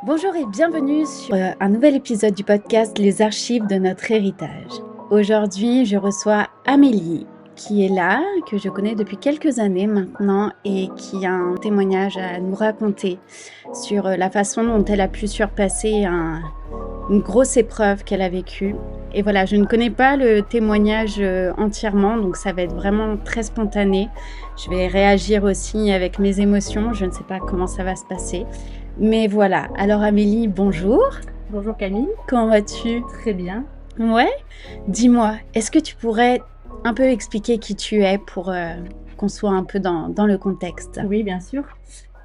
Bonjour et bienvenue sur un nouvel épisode du podcast Les archives de notre héritage. Aujourd'hui, je reçois Amélie qui est là, que je connais depuis quelques années maintenant et qui a un témoignage à nous raconter sur la façon dont elle a pu surpasser une grosse épreuve qu'elle a vécue. Et voilà, je ne connais pas le témoignage entièrement, donc ça va être vraiment très spontané. Je vais réagir aussi avec mes émotions, je ne sais pas comment ça va se passer. Mais voilà, alors Amélie, bonjour, Bonjour Camille, comment vas-tu? très bien. Ouais? Dis-moi, est-ce que tu pourrais un peu expliquer qui tu es pour qu'on soit un peu dans le contexte? Oui, bien sûr.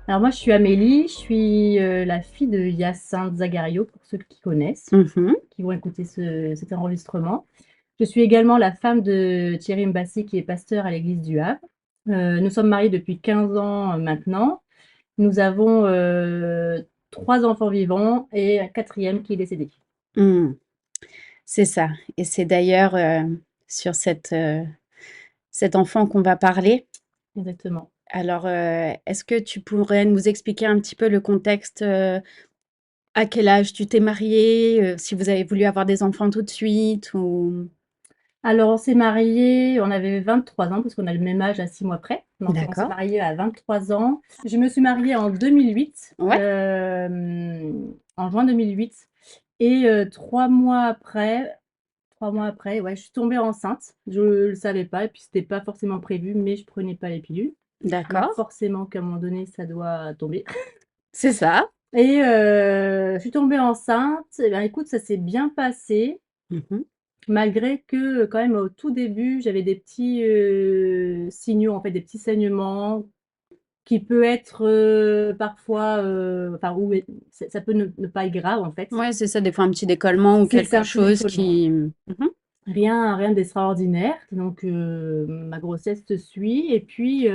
Alors moi, je suis Amélie, je suis la fille de Hyacinthe Zagario, pour ceux qui connaissent, Mhm. qui vont écouter cet enregistrement. Je suis également la femme de Thierry Mbassi, qui est pasteur à l'église du Havre. Nous sommes mariés depuis 15 ans maintenant. Nous avons 3 enfants vivants et un quatrième qui est décédé. Hmm, c'est ça. Et c'est d'ailleurs sur cet enfant qu'on va parler. Exactement. Alors, est-ce que tu pourrais nous expliquer un petit peu le contexte, à quel âge tu t'es mariée, si vous avez voulu avoir des enfants tout de suite ou... Alors, on s'est mariés, on avait 23 ans parce qu'on a le même âge à 6 mois près. Donc, on s'est D'accord. mariés à 23 ans. Je me suis mariée en 2008, Ouais. en juin 2008. Et 3 mois après, ouais, je suis tombée enceinte. Je ne le savais pas et puis c'était pas forcément prévu, mais je prenais pas les pilules. Donc, D'accord. forcément qu'à un moment donné, ça doit tomber. C'est ça. Et je suis tombée enceinte. Et ben, écoute, ça s'est bien passé. Mhm. Malgré que, quand même, au tout début, j'avais des petits, signaux, en fait, des petits saignements qui peut être, parfois, enfin, où ça peut ne pas être grave, en fait. Ouais, c'est ça, des fois un petit décollement ou C'est quelque ça, un petit chose décollement. qui... Mhm. Rien d'extraordinaire. Donc, ma grossesse se suit et puis,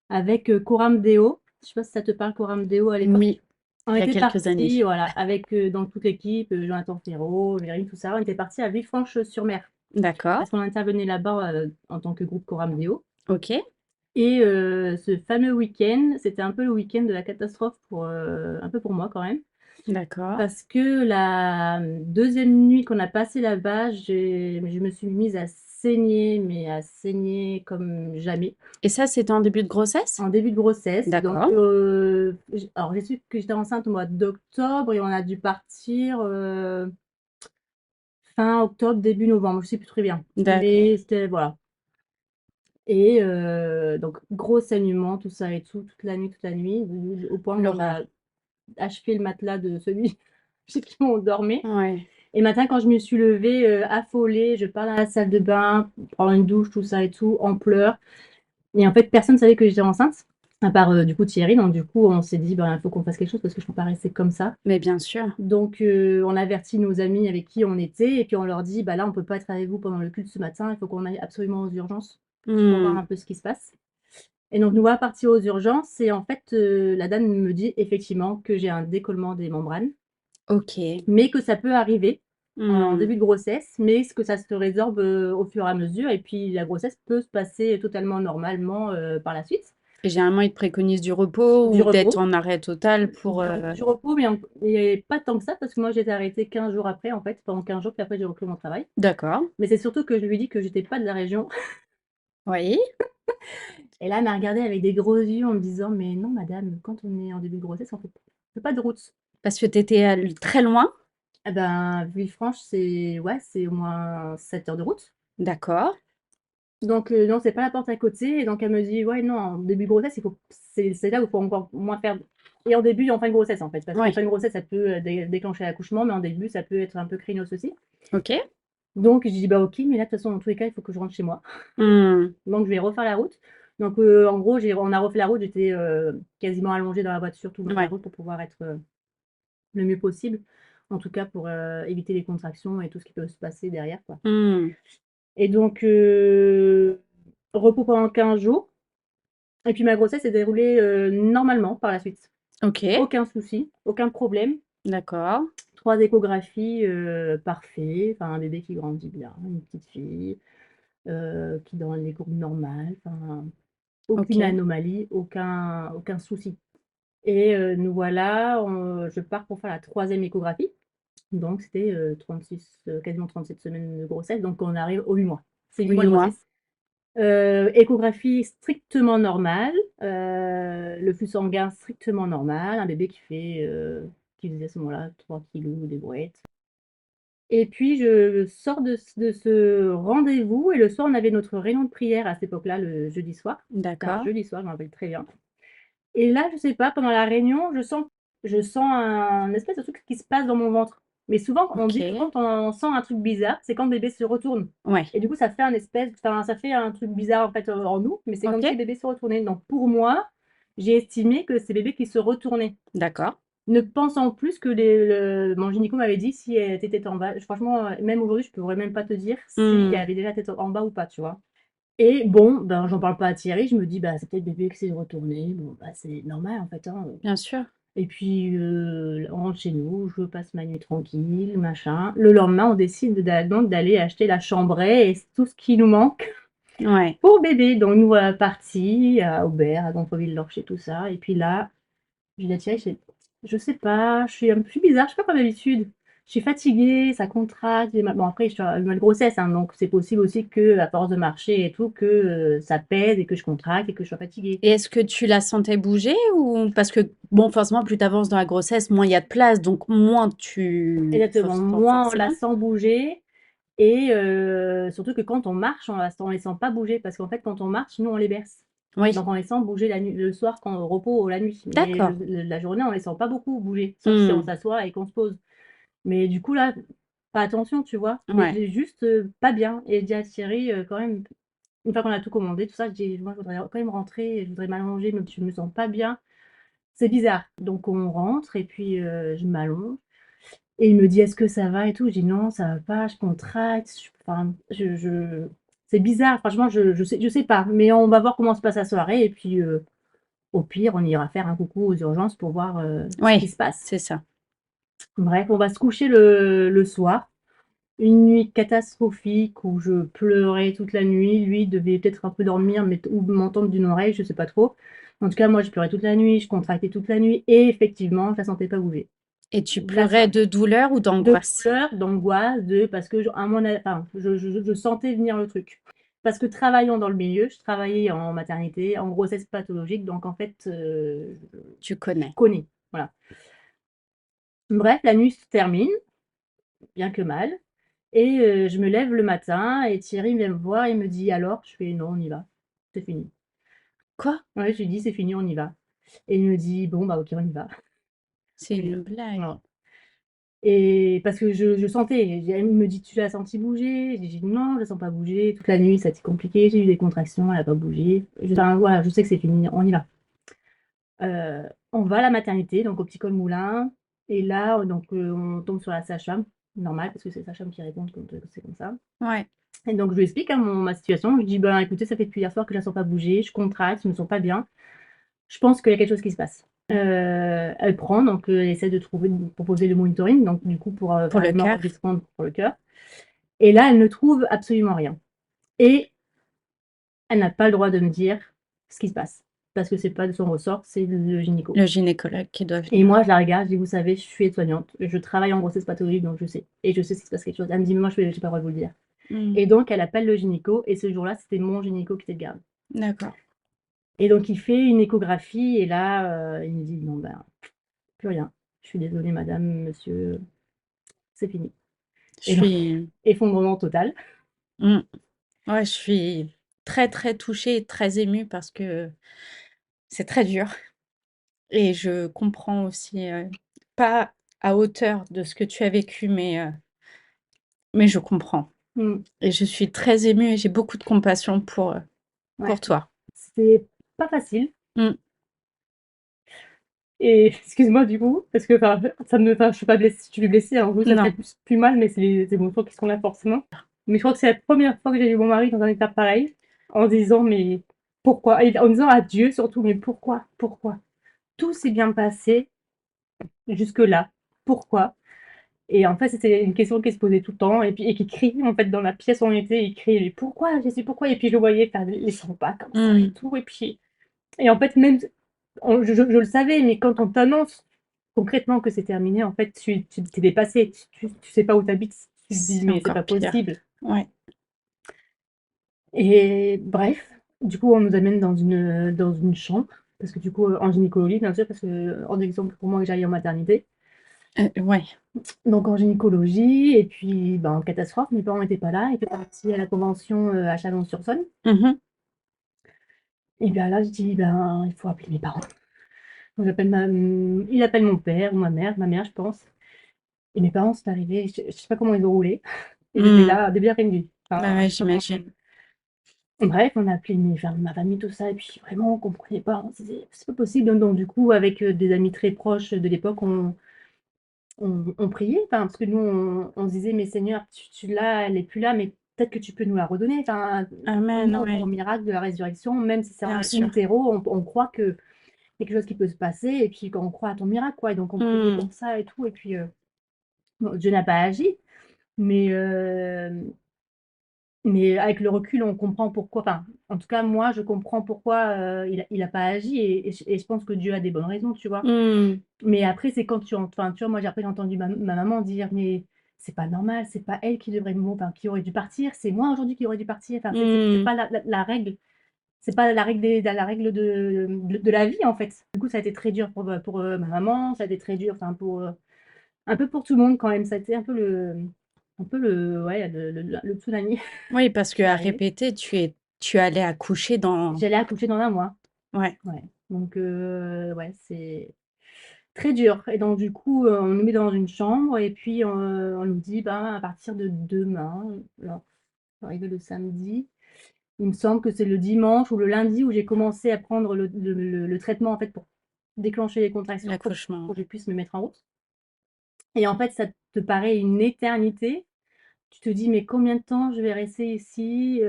avec, Coram Deo, je sais pas si ça te parle, Coram Deo à l'époque? Oui, On il y a était quelques années. partis, voilà, avec, donc toute l'équipe, Jonathan Ferraud, Véronique, tout ça, on était partis à Villefranche-sur-Mer. D'accord. Parce qu'on intervenait là-bas, en tant que groupe Coram Deo. Ok. Et ce fameux week-end, c'était un peu le week-end de la catastrophe pour, un peu pour moi quand même. D'accord. Parce que la, 2e nuit qu'on a passée là-bas, je me suis mise à saigner, mais à saigner comme jamais, Et ça, c'était en début de grossesse? en début de grossesse. Donc, D'accord. alors j'ai su que j'étais enceinte au mois d'octobre et on a dû partir, fin octobre, début novembre, je sais plus très bien. D'accord. Mais c'était voilà. Et donc gros saignement, tout ça et tout, toute la nuit, au point qu'on L'horreur. a achevé le matelas de celui chez qui on dormait. Ouais. Et matin, quand je me suis levée, affolée, je pars dans la salle de bain, prendre une douche, tout ça et tout, en pleurs. Et en fait, personne ne savait que j'étais enceinte, à part, du coup, Thierry. Donc du coup, on s'est dit: «Ben, il faut qu'on fasse quelque chose parce que je ne peux pas rester comme ça». Mais bien sûr. Donc on avertit nos amis avec qui on était et puis on leur dit: «Bah, là, on ne peut pas être avec vous pendant le culte ce matin, il faut qu'on aille absolument aux urgences pour voir Hmm. un peu ce qui se passe». Et donc nous voilà partis aux urgences et en fait, la dame me dit effectivement que j'ai un décollement des membranes, Ok. mais que ça peut arriver en Hmm. début de grossesse, mais que ça se résorbe, au fur et à mesure et puis la grossesse peut se passer totalement normalement, par la suite. Et généralement, ils te préconisent du repos Du ou d'être repos, en arrêt total pour... du repos, mais pas tant que ça parce que moi j'ai été arrêtée 15 jours après en fait, pendant 15 jours puis après j'ai repris mon travail. D'accord. Mais c'est surtout que je lui ai dit que j'étais pas de la région Oui. et là elle m'a regardée avec des gros yeux en me disant: «Mais non madame, quand on est en début de grossesse on fait pas de route». Parce que tu étais très loin. Ah ben, Villefranche, c'est ouais, c'est au moins 7 heures de route. D'accord. Donc non, c'est pas la porte à côté et donc elle me dit: «Ouais, non, en début de grossesse, il faut c'est là où il faut encore moins faire» et en début et en fin de grossesse, en fait, parce qu'en Oui. fin de grossesse, ça peut, déclencher l'accouchement, mais en début, ça peut être un peu craignos aussi. Ok. Donc j'ai dit: «Bah OK, mais là, de toute façon, dans tous les cas, il faut que je rentre chez moi». Hmm. Donc je vais refaire la route. Donc en gros, on a refait la route, j'étais, quasiment allongée dans la voiture tout le long de la Ouais. route pour pouvoir être, le mieux possible. En tout cas pour, éviter les contractions et tout ce qui peut se passer derrière, quoi. Hmm. Et donc, repos pendant 15 jours et puis ma grossesse s'est déroulée, normalement par la suite. Ok. Aucun souci, aucun problème. D'accord. 3 échographies, parfait, enfin un bébé qui grandit bien, une petite fille, qui dans les courbes normales, enfin aucune Ok. anomalie, aucun souci. Et nous voilà, je pars pour faire la 3e échographie. Donc c'était, 36, quasiment 37 semaines de grossesse, donc on arrive aux 8 mois. C'est 8 mois 8 de mois. grossesse. Échographie strictement normale, le flux sanguin strictement normal, un bébé qui faisait à ce moment-là 3 kilogrammes des brouettes. Et puis je sors de ce rendez-vous et le soir, on avait notre réunion de prière à cette époque-là, le jeudi soir. C'était un D'accord. jeudi soir, je m'en rappelle très bien. Et là, je sais pas, pendant la réunion, je sens un espèce de truc qui se passe dans mon ventre. Mais souvent, on dit que OK. quand on sent un truc bizarre, c'est quand le bébé se retourne. Ouais. Et du coup, ça fait un truc bizarre en fait en nous, mais c'est comme si OK. le bébé se retournait. Donc pour moi, j'ai estimé que c'est le bébé qui se retournait. D'accord. Ne pensant plus que mon gynéco m'avait dit si elle était tête en bas. Franchement, même aujourd'hui, je pourrais même pas te dire si elle Mmh. avait déjà la tête en bas ou pas, tu vois. Et bon, ben, j'en parle pas à Thierry, je me dis, bah, c'est peut-être bébé qui s'est retourné. Bon, bah, c'est normal en fait, hein. Bien sûr. Et puis, on rentre chez nous, je passe ma nuit tranquille, machin. Le lendemain, on décide donc d'aller acheter la chambrée et tout ce qui nous manque Ouais. pour bébé. Donc, nous voilà partis à Aubert, à Gonfreville-Lorcher, tout ça. Et puis là, je dis à Thierry, je sais pas, je suis bizarre, je suis pas comme d'habitude. Je suis fatiguée, ça contracte. Bon, après, je suis en mal grossesse, hein, donc c'est possible aussi que, à force de marcher et tout, que ça pèse et que je contracte et que je sois fatiguée. Et est-ce que tu la sentais bouger ou parce que bon, forcément, plus tu avances dans la grossesse, moins il y a de place, donc moins tu Exactement, sens moins on la forcément? sent bouger. Et surtout que quand on marche, on les sent pas bouger parce qu'en fait, quand on marche, nous, on les berce. Oui. Donc on les sent bouger la nuit, le soir quand au repos ou la nuit. Mais D'accord. la journée, on les sent pas beaucoup bouger, sauf si on Mmh. s'assoit et qu'on se pose. Mais du coup, là, pas attention, tu vois. Mais Ouais. j'ai juste pas bien. Et j'ai dit à Thierry, quand même, une fois qu'on a tout commandé, tout ça, je dis, moi, je voudrais quand même rentrer, je voudrais m'allonger, mais je me sens pas bien. C'est bizarre. Donc on rentre et puis je m'allonge. Et il me dit: «Est-ce que ça va et tout?» Je dis: «Non, ça va pas, je contracte, enfin, c'est bizarre, franchement, je sais pas, mais on va voir comment se passe la soirée et puis, au pire, on ira faire un coucou aux urgences pour voir, ce qui Oui, se passe». c'est ça. Bref, on va se coucher le soir. Une nuit catastrophique où je pleurais toute la nuit. Lui devait peut-être un peu dormir, mais ou m'entendre d'une oreille, je sais pas trop. En tout cas, moi, je pleurais toute la nuit, je contractais toute la nuit et effectivement, je la sentais pas bouger. Et tu La pleurais de douleur ou De d'angoisse? douleur, d'angoisse, parce que à mon a enfin, je sentais venir le truc. Parce que travaillant dans le milieu, je travaillais en maternité, en grossesse pathologique, donc en fait, Tu je connais. connais, voilà. Bref, la nuit se termine, bien que mal et je me lève le matin et Thierry vient me voir et me dit: «Alors?» Je fais: «Non, on y va, c'est fini». Quoi? Ouais, je lui dis: «C'est fini, on y va» et il me dit: «Bon, bah, OK, on y va». C'est Et une blague. voilà. Et parce que je sentais, il me dit: «Tu l'as senti bouger?» J'ai dit: «Non, je la sens pas bouger, toute la nuit ça a été compliqué, j'ai eu des contractions, elle a pas bougé». Enfin voilà, je sais que c'est fini, on y va. On va à la maternité, donc au Petit Col Moulin et là, donc on tombe sur la sage-femme, normal parce que c'est la sage-femme qui répond quand, c'est comme ça. Ouais. Et donc je lui explique, hein, ma situation, je lui dis: «Ben écoutez, ça fait depuis hier soir que je la sens pas bouger, je contracte, je me sens pas bien. Je pense qu'il y a quelque chose qui se passe». Elle prend donc elle essaie de proposer le monitoring, donc du coup pour, Pour faire le un cœur? enregistrement pour le cœur et là, elle ne trouve absolument rien et elle n'a pas le droit de me dire ce qui se passe parce que c'est pas de son ressort, c'est le gynéco Le gynécologue qui doit et venir. moi, je la regarde, je dis: «Vous savez, je suis aide-soignante, je travaille en grossesse pathologique, donc je sais et je sais s'il se passe quelque chose». Elle me dit: «Mais moi, j'ai pas le droit de vous le dire» Mmh. et donc elle appelle le gynéco et ce jour-là, c'était mon gynéco qui était de garde D'accord. et donc il fait une échographie et là, il me dit: «Bon, ben, plus rien. Je suis désolé madame, monsieur, c'est fini» Je et donc suis effondrement total. mmh. Ouais, je suis très, très touchée et très émue parce que c'est très dur et je comprends aussi, pas à hauteur de ce que tu as vécu, mais je comprends Mmh, et je suis très émue et j'ai beaucoup de compassion ouais, pour toi. c'est pas facile Mmh. et excuse-moi du coup, parce que enfin, je suis pas blessée, je suis blessée, hein, vous ça Non. fait plus mal, mais c'est les émotions qui sont là forcément. Mais je crois que c'est la première fois que j'ai vu mon mari dans un état pareil, en disant: «Mais pourquoi?» et en disant à Dieu surtout: «Mais pourquoi? Pourquoi? Tout s'est bien passé jusque-là, pourquoi?» Et en fait, c'était une question qui se posait tout le temps et qui criait en fait dans la pièce où on était, il criait: «Mais pourquoi Jésus, pourquoi?» et puis je le voyais faire les 100 pas comme ça et Mmh. tout et puis et en fait même Je le savais, mais quand on t'annonce concrètement que c'est terminé, en fait, tu es dépassé, tu sais pas où tu habites, tu te dis: C'est «Mais c'est encore pas pire. possible». Ouais. Et bref, du coup, on nous amène dans une chambre parce que du coup, en gynécologie, bien sûr, parce que hors d'exemple pour moi que j'aille en maternité. Ouais. Donc en gynécologie et puis, ben, catastrophe, mes parents n'étaient pas là, ils étaient partis à la convention, à Chalon-sur-Saône. Mmh. Et bien là, je dis: «Ben, il faut appeler mes parents». Donc il appelle mon père ou ma mère, je pense. Et mes parents sont arrivés, je sais pas comment ils ont roulé. Ils étaient Mmh. là début d'après-midi. Bah, Enfin, ouais, j'imagine. bref, on a appelé ma famille, tout ça, et puis vraiment, on comprenait pas. On se disait: «C'est pas possible». Donc du coup, avec, des amis très proches de l'époque, on priait, enfin, parce que nous, on se disait: «Mais Seigneur, tu l'as, elle est plus là, mais peut-être que tu peux nous la redonner». Enfin, nous, Amen, on croit au ouais, miracle de la résurrection, même si c'est bien in sûr. utero, on croit qu'il y a quelque chose qui peut se passer, et puis qu'on croit à ton miracle, quoi. Et donc on priait Mmh. pour ça et tout, et puis, bon, Dieu n'a pas agi, mais avec le recul, on comprend pourquoi, enfin, en tout cas, moi, je comprends pourquoi, il a pas agi, et je pense que Dieu a des bonnes raisons, tu vois? Mmh. Mais après, c'est quand enfin, tu vois, moi, après, j'ai entendu ma maman dire: «Mais c'est pas normal, c'est pas elle qui devrait enfin, qui aurait dû partir, c'est moi aujourd'hui qui aurait dû partir». Enfin, c'est Mmh. pas la règle, c'est pas la règle la règle de la vie, en fait. Du coup, ça a été très dur pour, ma maman, ça a été très dur, enfin, un peu pour tout le monde quand même. Ça a été un peu ouais, le tsunami Oui, parce qui est qu'à arrivé. répéter, tu allais accoucher dans J'allais accoucher dans un mois. ouais, Ouais, donc ouais, c'est très dur. Et donc du coup, on nous met dans une chambre, et puis, on nous dit: «Ben, à partir de demain», alors, c'est arrivé le samedi, il me semble que c'est le dimanche ou le lundi où j'ai commencé à prendre le traitement, en fait, pour déclencher les contractions, l'accouchement, pour que ouais. je puisse me mettre en route. Et en fait, ça te paraît une éternité. Tu te dis: «Mais combien de temps je vais rester ici?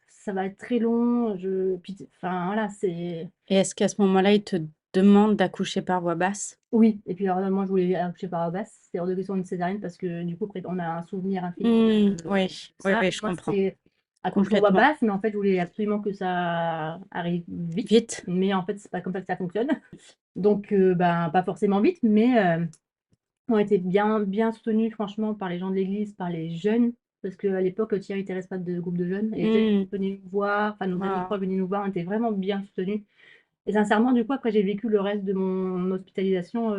Ça va être très long». Puis enfin voilà, c'est Et est-ce qu'à ce moment-là, ils te demandent d'accoucher par voie basse? oui. Et puis alors moi, je voulais accoucher par la basse. C'était hors de question une césarienne parce que du coup, après on a un souvenir infini Mmh, de oui, oui, ça. oui, Et je moi, comprends. c'était accouchement voix Complètement. basse, mais en fait, je voulais absolument que ça arrive vite. Vite? Mais en fait, c'est pas comme ça que ça fonctionne. Donc ben, pas forcément vite, mais on était bien soutenus franchement par les gens de l'église, par les jeunes, parce qu'à l'époque, Thierry était responsable de groupe de jeunes, et les jeunes Mmh. venaient nous voir, enfin nos amis Waouh. proches venaient nous voir, on était vraiment bien soutenus. Et sincèrement, du coup, après, j'ai vécu le reste de mon hospitalisation,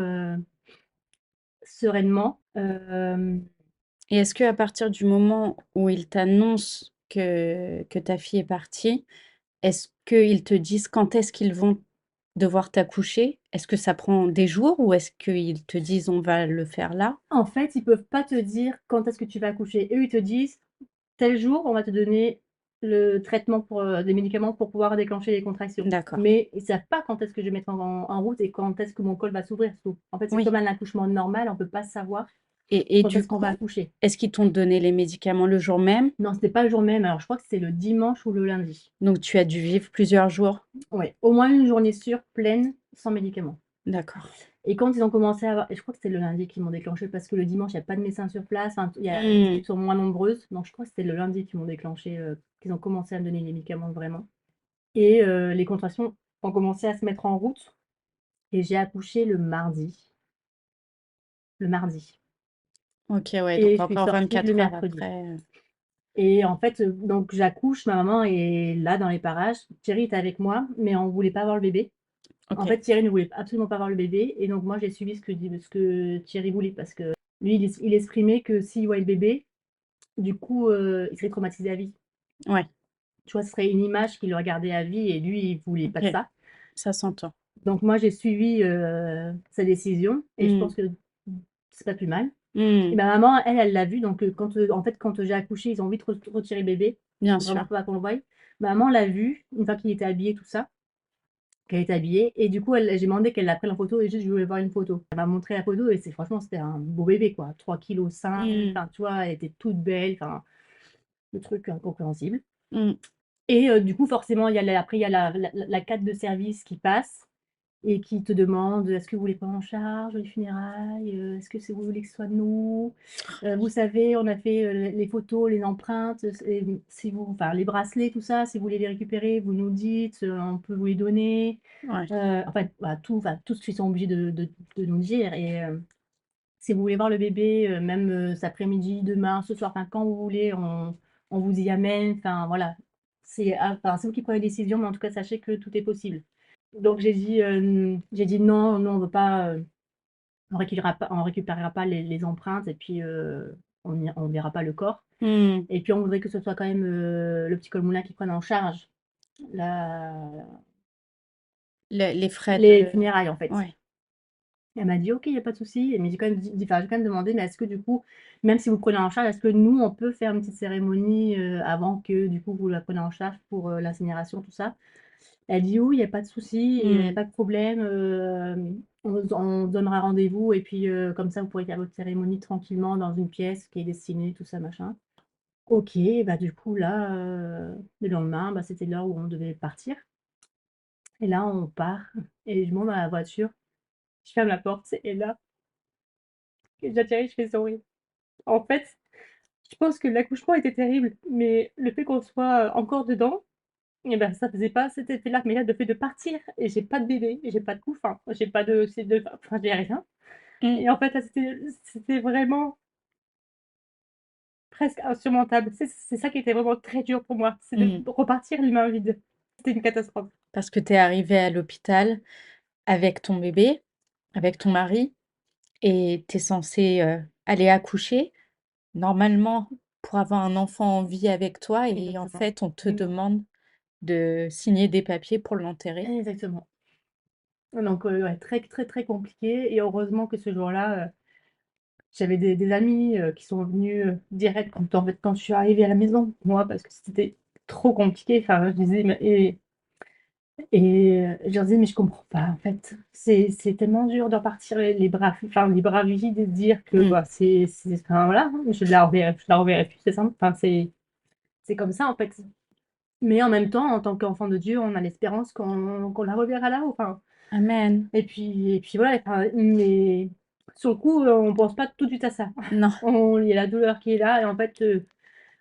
sereinement. Et est-ce qu'à partir du moment où ils t'annoncent que ta fille est partie, est-ce qu'ils te disent quand est-ce qu'ils vont devoir t'accoucher? Est-ce que ça prend des jours ou est-ce qu'ils te disent: «On va le faire là»? En fait, ils peuvent pas te dire quand est-ce que tu vas accoucher. Eux, ils te disent: «Tel jour, on va te donner le traitement pour, des médicaments pour pouvoir déclencher les contractions». D'accord. Mais ils savent pas quand est-ce que je vais mettre en route et quand est-ce que mon col va s'ouvrir, surtout. En fait, c'est Oui. comme un accouchement normal, on peut pas savoir Et quand du est-ce qu'on va coup, accoucher. est-ce qu'ils t'ont donné les médicaments le jour même? Non, c'était pas le jour même, alors je crois que c'était le dimanche ou le lundi. Donc tu as dû vivre plusieurs jours? Ouais, au moins une journée sûre, pleine, sans médicaments. D'accord. Et quand ils ont commencé à avoir, et je crois que c'était le lundi qu'ils m'ont déclenché parce que le dimanche, il y a pas de médecin sur place, enfin, les Mmh. équipes sont moins nombreuses, donc je crois que c'était le lundi qu'ils m'ont déclenché, qu'ils ont commencé à me donner les médicaments vraiment. Et les contractions ont commencé à se mettre en route, et j'ai accouché le mardi. Le mardi. OK, ouais, Et donc je suis encore sortie le 24 heures mercredi. après, Et en fait, donc j'accouche, ma maman est là dans les parages. Thierry était avec moi, mais on voulait pas voir le bébé. En OK. fait, Thierry ne voulait absolument pas voir le bébé, et donc moi j'ai suivi ce que Thierry voulait, parce que lui, il exprimait que s'il voyait le bébé, du coup, il serait traumatisé à vie. Ouais, Tu vois? Ce serait une image qu'il aurait gardée à vie, et lui, il voulait pas de OK, ça. ça s'entend. Donc moi, j'ai suivi, sa décision, et je Mmh. pense que c'est pas plus mal. Et Mmh. ma maman, elle l'a vu, donc quand, en fait, quand j'ai accouché, ils ont vite retiré le bébé, Bien vraiment sûr. pour pas qu'on le voie. Ma maman l'a vu, une fois qu'il était habillé, tout ça, qu'elle était habillée, et du coup, j'ai demandé qu'elle la prenne en photo, et juste je voulais voir une photo. Elle m'a montré la photo, et franchement, c'était un beau bébé, quoi, 3,5 kg, Mmh. enfin, tu vois? Elle était toute belle, enfin, le truc incompréhensible. Mmh. Et du coup, forcément, il y a la après il y a la carte de service qui passe, et qui te demandent: «Est-ce que vous voulez prendre en charge les funérailles? Est-ce que vous voulez que ce soit nous? Vous savez, on a fait, les photos, les empreintes, si vous enfin les bracelets, tout ça, si vous voulez les récupérer, vous nous dites, on peut vous les donner». Ouais. En fait, voilà, tout ce qu'ils sont obligés de nous dire et si vous voulez voir le bébé, même, cet après-midi, demain, ce soir, enfin quand vous voulez, on vous y amène, enfin voilà. C'est vous qui prenez la décision, mais en tout cas, sachez que tout est possible. Donc j'ai dit: «Non, nous on veut pas, on récupérera pas les empreintes et puis, on verra pas le corps Mmh. et puis on voudrait que ce soit quand même, le petit Colmoulin qui prenne en charge la Les frais les de funérailles, en fait». ouais. Elle m'a dit: «OK, il y a pas de souci», mais j'ai quand même j'ai quand même demandé: «Mais est-ce que du coup, même si vous prenez en charge, est-ce que nous, on peut faire une petite cérémonie, avant que du coup vous la preniez en charge pour, l'incinération, tout ça?» Elle dit: «Oui, il y a pas de souci, il y a Mmh. pas de problème, on donnera rendez-vous et puis, comme ça vous pourrez faire votre cérémonie tranquillement dans une pièce qui est destinée, tout ça machin». OK, bah, du coup là, le lendemain, bah, c'était l'heure où on devait partir et là on part et je monte dans la voiture, je ferme la porte et là, j'atterris, je fais: «Sorry». En fait, je pense que l'accouchement était terrible, mais le fait qu'on soit, encore dedans et ben, ça faisait pas cet effet-là. Mais là, le fait de partir et j'ai pas de bébé, j'ai pas de couffin, j'ai pas de c'est de enfin, j'ai rien Mmh. et en fait, là, c'était vraiment presque insurmontable. C'est ça qui était vraiment très dur pour moi, c'est de Mmh. repartir les mains vides. C'était une catastrophe. Parce que tu es arrivée à l'hôpital avec ton bébé, avec ton mari et tu es censée, aller accoucher. Normalement, pour avoir un enfant en vie avec toi et en Exactement. fait, on te Mmh. demande de signer des papiers pour l'enterrer. Exactement. Donc ouais, très, très, très compliqué et heureusement que ce jour-là, j'avais des amis, qui sont venus, direct quand je suis arrivée à la maison, moi, parce que c'était trop compliqué. Enfin, je disais: «Mais» je leur disais: «Mais je comprends pas, en fait. C'est tellement dur de repartir les bras vides et de dire que, Mmh. bah, enfin, voilà, hein, je la reverrai plus, c'est simple. Enfin, c'est comme ça, en fait. Mais en même temps, en tant qu'enfant de Dieu, on a l'espérance qu'on la reverra là-haut, enfin Amen. et puis voilà, enfin, mais sur le coup, on pense pas tout de suite à ça. Non. Il y a la douleur qui est là et en fait,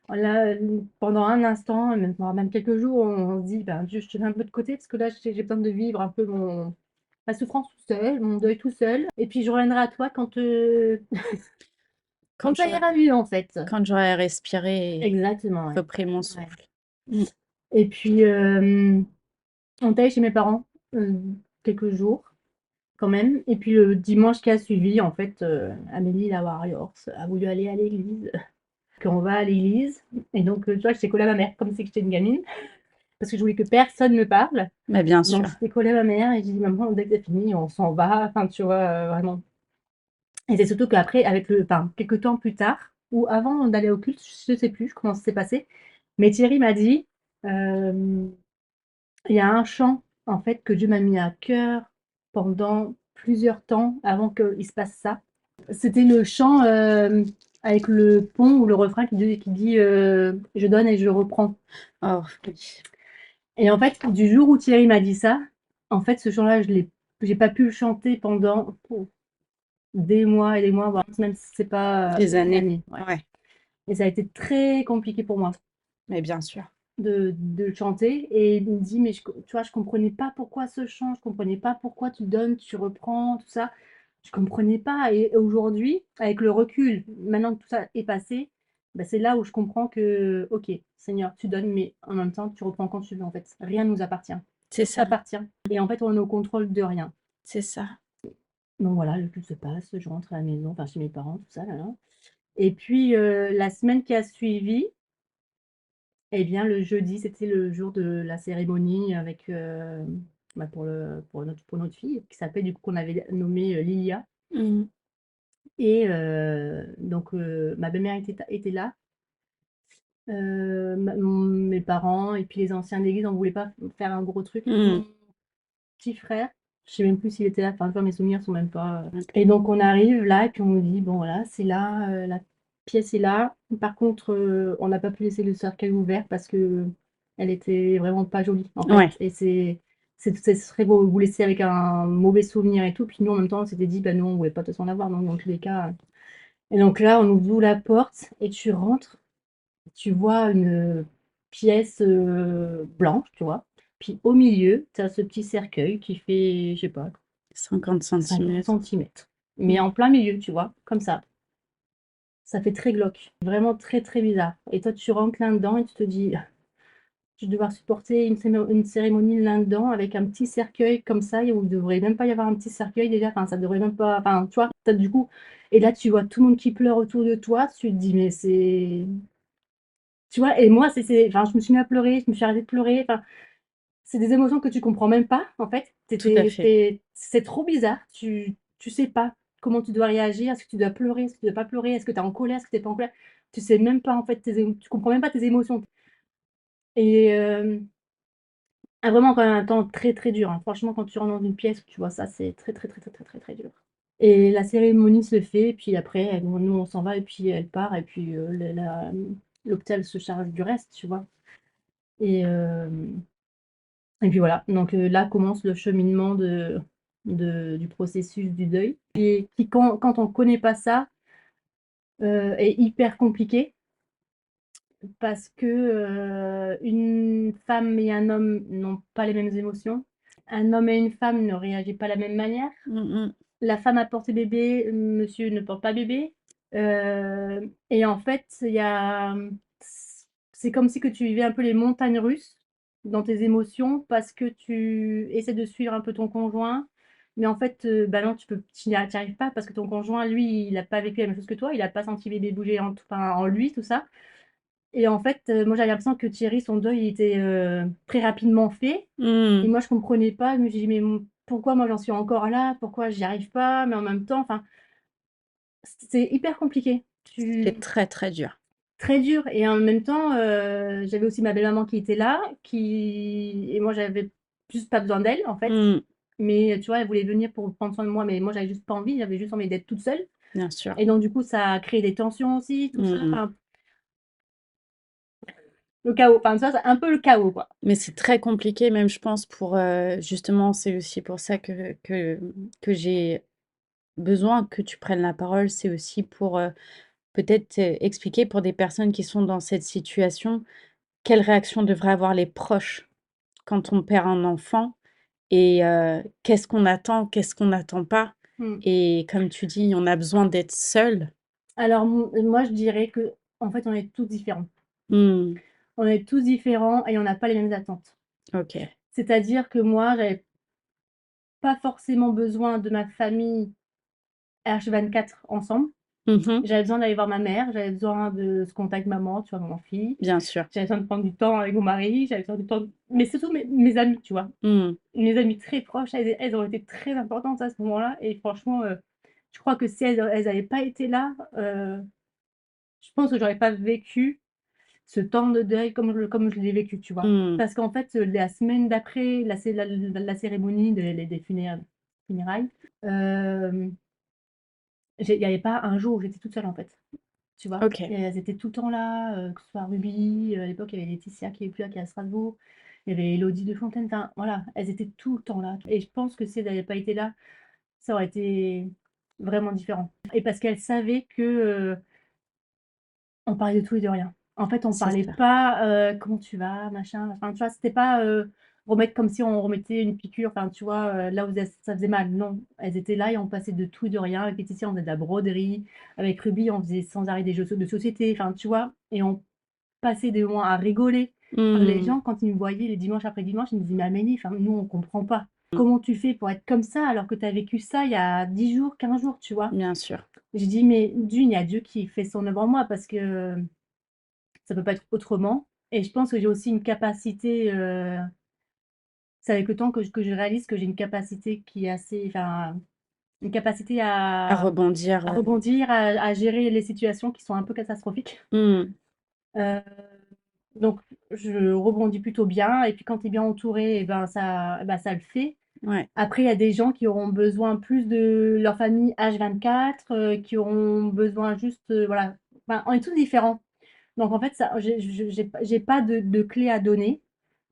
là, pendant un instant, même voire même quelques jours, on se dit: «Ben, Dieu, je te mets un peu de côté parce que là, j'ai besoin de vivre un peu ma souffrance tout seul, mon deuil tout seul et puis je reviendrai à toi Quand quand ça j'aurais ira mieux, en fait». quand j'aurais respiré et Exactement, ouais. repris mon Ouais souffle. Mmh. et puis, on est allé chez mes parents, quelques jours quand même et puis le dimanche qui a suivi, en fait, Amélie la warriors a voulu aller à l'église. Qu'on va à l'église et donc, tu vois, j'étais collée à ma mère comme si j'étais une gamine parce que je voulais que personne me parle. Mais bien Donc sûr. j'étais collée à ma mère et j'ai dit: «Maman, dès que c'est fini, on s'en va», enfin, tu vois, vraiment et c'est surtout qu'après avec enfin, quelque temps plus tard ou avant d'aller au culte, je sais plus comment ça s'est passé, mais Thierry m'a dit, hem: «Il y a un chant, en fait, que Dieu m'a mis à cœur pendant plusieurs temps avant qu'il se passe ça». C'était le chant, avec le pont ou le refrain qui dit: «Je donne et je reprends» Oh oui. et en fait, du jour où Thierry m'a dit ça, en fait, ce chant-là, j'ai pas pu le chanter pendant des mois et des mois, voire même si c'est pas Des une années. année, ouais Ouais, et ça a été très compliqué pour moi mais bien sûr. de le chanter et il me dit: «Mais tu vois, je comprenais pas pourquoi ce chant, je comprenais pas pourquoi tu donnes, tu reprends, tout ça». Je comprenais pas et aujourd'hui, avec le recul, maintenant que tout ça est passé, bah, c'est là où je comprends que: «OK, Seigneur, tu donnes, mais en même temps, tu reprends quand tu veux, en fait. Rien ne nous appartient. C'est Tout ça, t'appartient et en fait, on est au contrôle de rien». c'est ça. Donc voilà, le culte se passe, je rentre à la maison, enfin chez mes parents, tout ça, là, là et puis, la semaine qui a suivi et bien, le jeudi, c'était le jour de la cérémonie avec, bah, pour notre fille qui s'appelle du coup qu'on avait nommée, Lilia. Mmh. Et donc ma belle-mère était là, mes parents et puis les anciens de l'église, on voulait pas faire un gros truc. Mmh. Mon petit frère, je sais même plus s'il était là, enfin, tu vois, mes souvenirs sont même pas, OK. et donc on arrive là et puis on nous dit: «Bon voilà, c'est là, la pièce est là». Par contre, on n'a pas pu laisser le cercueil ouvert parce qu'elle était vraiment pas jolie, en fait Ouais, et c'est ce serait vous laisser avec un mauvais souvenir et tout. Puis nous, en même temps, on s'était dit: «Bah, nous, on voulait pas de toute façon l'avoir, donc dans tous les cas». Et donc là, on ouvre la porte et tu rentres, tu vois une pièce, blanche, tu vois? Puis au milieu, tu as ce petit cercueil qui fait, je sais pas, 50 50 centimètres. centimètres, mais en plein milieu, tu vois? Comme ça. Ça fait très glauque, vraiment très, très bizarre. Et toi, tu rentres là-dedans et tu te dis: «Je vais devoir supporter une cérémonie là-dedans avec un petit cercueil comme ça, où il devrait même pas y avoir un petit cercueil déjà, enfin ça devrait même pas, enfin tu vois? Tu as du coup, et là tu vois tout le monde qui pleure autour de toi, tu te dis: «Mais c'est», tu vois? Et moi enfin je me suis mis à pleurer, je me suis arrêtée de pleurer, enfin c'est des émotions que tu comprends même pas en fait. Tout à fait. C'est trop bizarre, tu sais pas comment tu dois réagir. Est-ce que tu dois pleurer? Est-ce que tu dois pas pleurer? Est-ce que tu es en colère? Est-ce que tu es pas en colère? Tu sais même pas en fait tu comprends même pas tes émotions. Et vraiment quand même un temps très, très dur, hein. Franchement, quand tu rentres dans une pièce où tu vois ça, c'est très, très, très, très, très, très, très dur. Et la cérémonie se fait, puis après, nous on s'en va et puis elle part et puis, l'hôpital se charge du reste, tu vois? Et et puis voilà, donc là commence le cheminement du processus du deuil, et qui quand on connaît pas ça, est hyper compliqué, parce que, une femme et un homme n'ont pas les mêmes émotions. Un homme et une femme ne réagissent pas de la même manière. Mmh mh. La femme a porté bébé, monsieur ne porte pas bébé. Et en fait, il y a, c'est comme si que tu vivais un peu les montagnes russes dans tes émotions, parce que tu essaies de suivre un peu ton conjoint, mais en fait, bah non, tu n'y arrives pas, parce que ton conjoint, lui, il a pas vécu la même chose que toi, il a pas senti bébé bouger en lui, tout ça. Et en fait, moi, j'avais l'impression que Thierry, son deuil, il était, très rapidement fait, et Mmh. moi, je comprenais pas. Je me suis dit: «Mais pourquoi moi, j'en suis encore là? Pourquoi j'y arrive pas?» Mais en même temps, enfin, c'est hyper compliqué. C'est très, très dur. Très dur, et en même temps, j'avais aussi ma belle-maman qui était là, et moi, j'avais juste pas besoin d'elle, en fait. Mmh. Mais tu vois, elle voulait venir pour prendre soin de moi, mais moi, j'avais juste pas envie, j'avais juste envie d'être toute seule, Bien sûr. et donc du coup, ça a créé des tensions aussi, tout ça, Mmh mh. enfin, le chaos. Enfin, tu vois, c'est un peu le chaos, quoi. Mais c'est très compliqué même je pense pour, justement c'est aussi pour ça que j'ai besoin que tu prennes la parole. C'est aussi pour, peut-être, expliquer pour des personnes qui sont dans cette situation, quelle réaction devraient avoir les proches quand on perd un enfant et qu'est-ce qu'on attend, qu'est-ce qu'on n'attend pas Mmh. et comme tu dis, on a besoin d'être seul. Alors moi, je dirais qu'en fait, on est tous différents. Mmh. On est tous différents et on n'a pas les mêmes attentes. OK. C'est-à-dire que moi, j'avais pas forcément besoin de ma famille H24 ensemble. Mmh mh. J'avais besoin d'aller voir ma mère, j'avais besoin de ce contact maman, tu vois, maman-fille. Bien sûr. J'avais besoin de prendre du temps avec mon mari, j'avais besoin du temps, mais surtout mes amies, tu vois? Mmh. Mes amies très proches, elles ont été très importantes à ce moment-là, et franchement, je crois que si elles avaient pas été là, je pense que j'aurais pas vécu ce temps de deuil comme je l'ai vécu, tu vois? Mmh. Parce qu'en fait, la semaine d'après la cérémonie des funérailles, hem, il y avait pas un jour où j'étais toute seule, en fait, tu vois? Et OK. elles étaient tout le temps là, que ce soit Ruby, à l'époque, il y avait Laetitia qui est plus là, qui est à Strasbourg, il y avait Élodie de Fontaine, enfin voilà, elles étaient tout le temps là, et je pense que si elles n'avaient pas été là, ça aurait été vraiment différent, et parce qu'elles savaient que, on parlait de tout et de rien. En fait, on C'est parlait ça. pas, «Comment tu vas?» machin, enfin, tu vois? C'était pas, remettre comme si on remettait une piqûre, enfin, tu vois? Là où ça faisait mal. Non, elles étaient là et on passait de tout et de rien. Avec Laetitia, on faisait de la broderie. Avec Ruby, on faisait sans arrêt des jeux de société, enfin, tu vois? Et on passait des moments à rigoler. Enfin, les Mmh. gens, quand ils me voyaient les dimanches après dimanche, ils me disaient: «Mais Amélie, enfin, nous, on comprend pas. Mmh. Comment tu fais pour être comme ça alors que tu as vécu ça il y a 10 jours, 15 jours?» Tu vois? Bien sûr. J'ai dit: «Mais d'une, il y a Dieu qui fait son œuvre en moi, parce que ça peut pas être autrement, et je pense que j'ai aussi une capacité, c'est avec le temps que je réalise que j'ai une capacité qui est assez, enfin, une capacité À rebondir, à rebondir, à gérer les situations qui sont un peu catastrophiques. mmh. Heu, donc je rebondis plutôt bien, et puis quand tu es bien entouré, et ben ça le fait. Ouais. Après, il y a des gens qui auront besoin plus de leur famille H24, qui auront besoin juste, voilà, enfin, on est tous différents. Donc en fait, ça j'ai pas de clé à donner.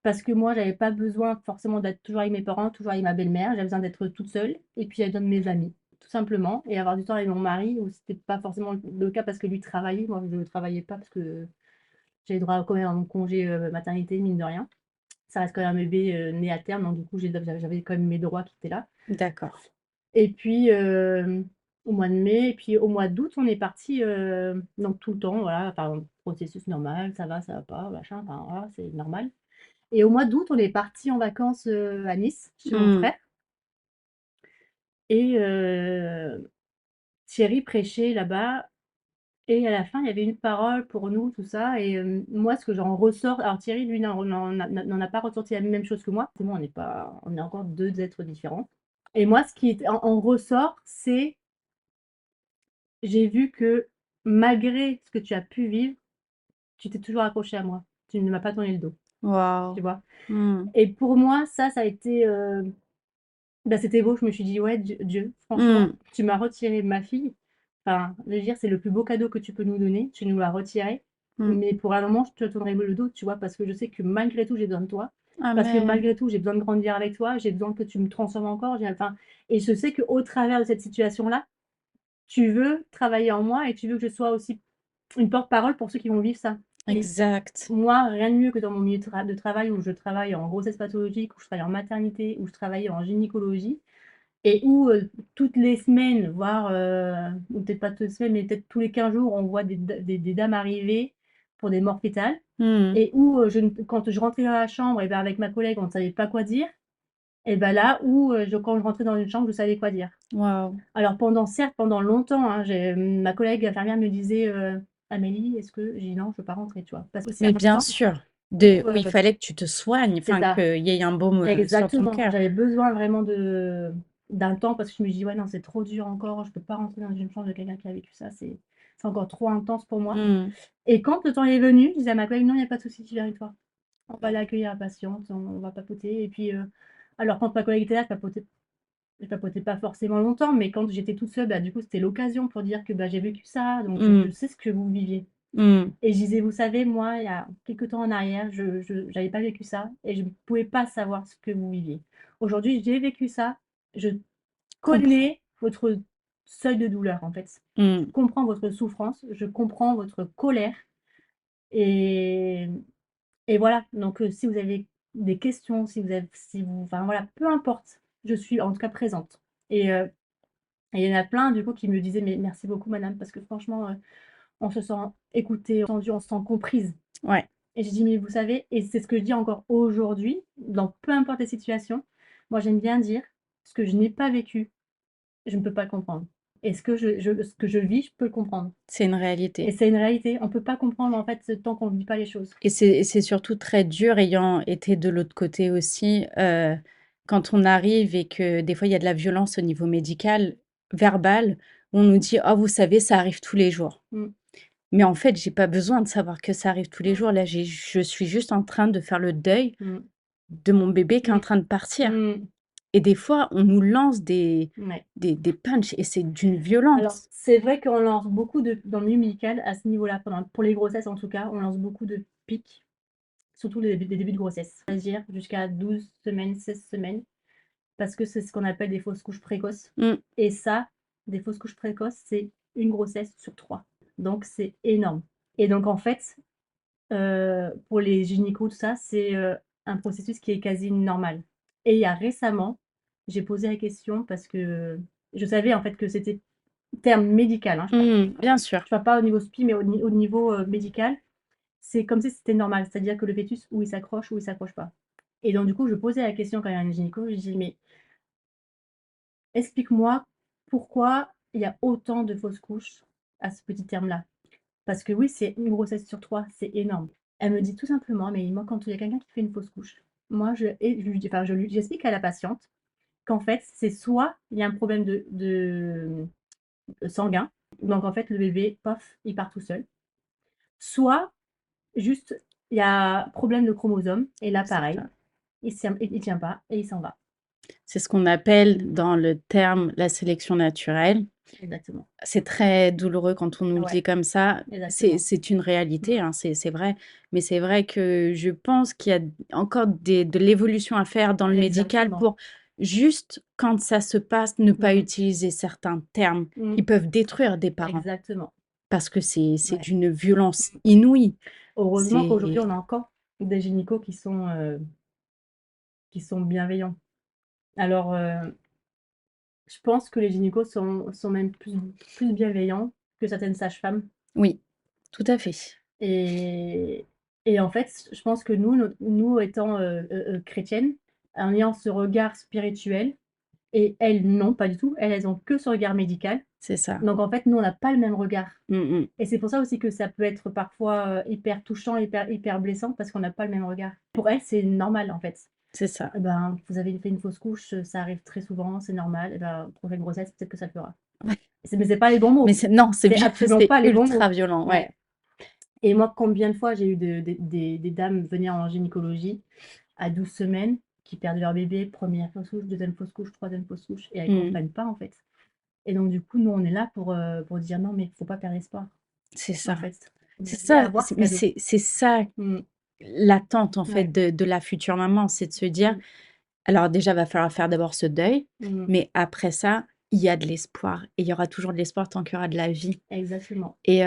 parce que moi, j'avais pas besoin forcément d'être toujours avec mes parents, toujours avec ma belle-mère. J'avais besoin d'être toute seule et puis j'avais besoin de mes amis, tout simplement, et avoir du temps avec mon mari où c'était pas forcément le cas parce que lui travaillait. Moi, je ne travaillais pas parce que j'avais droit quand même à mon congé, maternité, mine de rien. Ça reste quand même un bébé, né à terme, donc du coup, j'avais quand même mes droits qui étaient là. D'accord. Et puis, au mois de mai et puis au mois d'août, on est partis, donc tout le temps, voilà, enfin, processus normal, ça va pas, machin, enfin, voilà, c'est normal. Et au mois d'août, on est partis en vacances, à Nice, chez mon Mmh. frère et Thierry prêchait là-bas et à la fin, il y avait une parole pour nous, tout ça et moi, ce que j'en ressors alors Thierry, lui, n'en a pas ressorti la même chose que moi. Forcément, on est encore 2 êtres différents et moi, ce qui en ressort, c'est j'ai vu que malgré ce que tu as pu vivre, tu t'es toujours accroché à moi. Tu ne m'as pas tourné le dos, Waouh. tu vois? Mmh. Et pour moi, ça a été, bah, c'était beau. Je me suis dit: «Ouais, Dieu, franchement, Mmh. tu m'as retiré ma fille. Enfin, je veux dire, c'est le plus beau cadeau que tu peux nous donner. Tu nous l'as retiré, Mmh. mais pour un moment, je te tournerai le dos, tu vois? Parce que je sais que malgré tout, j'ai besoin de toi. Parce que Amen. malgré tout, j'ai besoin de grandir avec toi. J'ai besoin que tu me transformes encore». Enfin, et je sais qu'au travers de cette situation-là, tu veux travailler en moi et tu veux que je sois aussi une porte-parole pour ceux qui vont vivre ça. Et Exact. moi, rien de mieux que dans mon milieu de travail où je travaille en grossesse pathologique, où je travaille en maternité, où je travaille en gynécologie et où, toutes les semaines, voire, ou peut-être pas toutes les semaines, mais peut-être tous les 15 jours, on voit des dames arriver pour des morts fétales Mmh. et où, quand je rentrais dans la chambre et ben, avec ma collègue, on ne savait pas quoi dire et ben là où, quand je rentrais dans une chambre, je savais quoi dire. Waouh. Alors certes, pendant longtemps, hein, ma collègue infirmière me disait, «Amélie, est-ce que» j'ai dit: «Non, je veux pas rentrer», tu vois? Parce que c'est Mais bien important sûr, où, oui, il fallait que tu te soignes, c'est enfin ça, qu'il y ait un baume, sur ton exactement. cœur. J'avais besoin vraiment d'un temps parce que je me dis: «Ouais, non, c'est trop dur encore, je peux pas rentrer dans une chambre de quelqu'un qui a vécu ça, c'est encore trop intense pour moi» Mmh. et quand le temps est venu, je disais à ma collègue: «Non, il y a pas de souci, tu viens avec toi. On va l'accueillir la patiente, on va papoter» et puis, alors quand ma collègue était là, je papotais pas forcément longtemps, mais quand j'étais toute seule, bah, du coup, c'était l'occasion pour dire que, bah, j'ai vécu ça, donc je Mmh. sais ce que vous viviez. Mmh. Et je disais: «Vous savez, moi, il y a quelque temps en arrière, je j'avais pas vécu ça et je ne pouvais pas savoir ce que vous viviez. Aujourd'hui, j'ai vécu ça, je Comprends. connais votre seuil de douleur, en fait. Je Mmh. comprends votre souffrance, je comprends votre colère et voilà». Donc si vous avez des questions, si vous enfin voilà, peu importe, je suis en tout cas présente et il y en a plein du coup qui me disaient: «Mais merci beaucoup madame, parce que franchement, on se sent écoutée, entendue, on se sent comprise». Ouais, Et j'ai dit: «Mais vous savez» et c'est ce que je dis encore aujourd'hui, dans peu importe les situations, moi j'aime bien dire: «Ce que je n'ai pas vécu, je ne peux pas le comprendre et ce que je vis, je peux le comprendre» c'est une et réalité c'est une réalité. On peut pas comprendre en fait tant qu'on ne vit pas les choses. et c'est surtout très dur ayant été de l'autre côté aussi, quand on arrive et que des fois il y a de la violence au niveau médical, verbal, on nous dit: «Oh vous savez, ça arrive tous les jours». Mmh. Mais en fait, j'ai pas besoin de savoir que ça arrive tous les Mmh. jours. Là, je suis juste en train de faire le deuil Mmh. de mon bébé qui est en Mmh. train de partir Mmh. et des fois, on nous lance Ouais. des punchs et c'est d'une Alors violence. c'est vrai qu'on lance beaucoup de dans le milieu médical à ce niveau-là, pour les grossesses en tout cas, on lance beaucoup de pics, surtout les débuts de grossesse. C'est-à-dire jusqu'à 12 semaines, 16 semaines. Parce que c'est ce qu'on appelle des fausses couches précoces Mmh, et ça, des fausses couches précoces, c'est une grossesse sur 3. Donc c'est énorme et donc en fait, pour les gynécos, tout ça, c'est, un processus qui est quasi normal et il y a récemment, j'ai posé la question parce que je savais en fait que c'était terme médical, hein, bien sûr. je parle pas au niveau SPI, mais au niveau, médical, c'est comme si c'était normal. C'est-à-dire que le fœtus, ou il s'accroche ou il s'accroche pas et donc du coup, je posais la question quand il y a un gynéco, je dis: «Mais explique-moi pourquoi il y a autant de fausses couches à ce petit terme-là?» Parce que oui, c'est une grossesse sur 3, c'est énorme. Elle me dit tout simplement: «Mais moi, quand il y a quelqu'un qui fait une fausse couche, moi je lui dis enfin j'explique à la patiente qu'en fait, c'est soit il y a un problème sanguin, donc en fait le bébé, paf, il part tout seul, soit juste il y a problème de chromosome et là C'est pareil, ça. il tient pas et il s'en va». C'est ce qu'on appelle dans le terme la sélection naturelle. Exactement. C'est très douloureux quand on nous le Ouais, dit comme ça. exactement. C'est une réalité, Mmh. hein, c'est vrai. Mais c'est vrai que je pense qu'il y a encore de l'évolution à faire dans le médical Exactement. pour juste quand ça se passe, ne pas Mmh. utiliser certains termes Mmh. qui peuvent détruire des parents Exactement. parce que c'est Ouais. d'une violence Mmh. inouïe. Heureusement qu'aujourd'hui, C'est on a encore des gynécos qui sont bienveillants. Alors, je pense que les gynécos sont même plus bienveillants que certaines sages-femmes oui, tout à fait. et en fait, je pense que nous étant, chrétiennes, en ayant ce regard spirituel et elles, non, pas du tout. Elles ont que ce regard médical. C'est ça. Donc en fait, nous, on n'a pas le même regard Mmh mh. et c'est pour ça aussi que ça peut être parfois, hyper touchant, hyper blessant parce qu'on n'a pas le même regard. Pour elles, c'est normal, en fait. C'est ça. Eh ben, vous avez fait une fausse couche, ça arrive très souvent, c'est normal et ben, prochaine grossesse, peut-être que ça le fera. Ouais. C'est pas les bons Mais mots. c'est non, C'est absolument c'est pas les bons mots. ultra violent, Ouais ouais. et moi, combien de fois j'ai eu des dames venir en gynécologie à 12 semaines qui perdent leur bébé, 1re fausse couche, 2e fausse couche, 3e fausse couche et elles Mmh. comprennent pas, en fait et donc du coup, nous, on est là pour dire: «Non, mais faut pas perdre espoir», C'est en ça. fait. C'est Vous allez ça, avoir ce mais cadeau. c'est ça Mmh. l'attente en fait Ouais. de la future maman, c'est de se dire: Mmh. «Alors déjà, va falloir faire d'abord ce deuil, Mmh. mais après ça, il y a de l'espoir et il y aura toujours de l'espoir tant qu'il y aura de la vie». Exactement. Et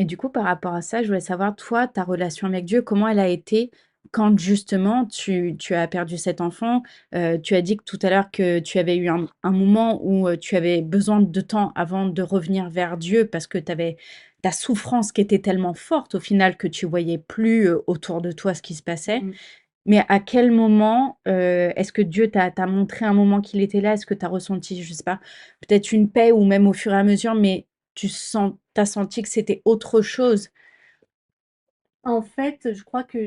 du coup, par rapport à ça, je voulais savoir, toi, ta relation avec Dieu, comment elle a été quand justement tu as perdu cet enfant? Tu as dit que tout à l'heure que tu avais eu un moment où, tu avais besoin de temps avant de revenir vers Dieu parce que tu avais ta souffrance qui était tellement forte au final que tu voyais plus, autour de toi ce qui se passait. Mmh. Mais à quel moment, est-ce que Dieu t'a montré un moment qu'il était là? Est-ce que tu as ressenti, je sais pas, peut-être une paix ou même au fur et à mesure, mais tu as senti que c'était autre chose? En fait, je crois que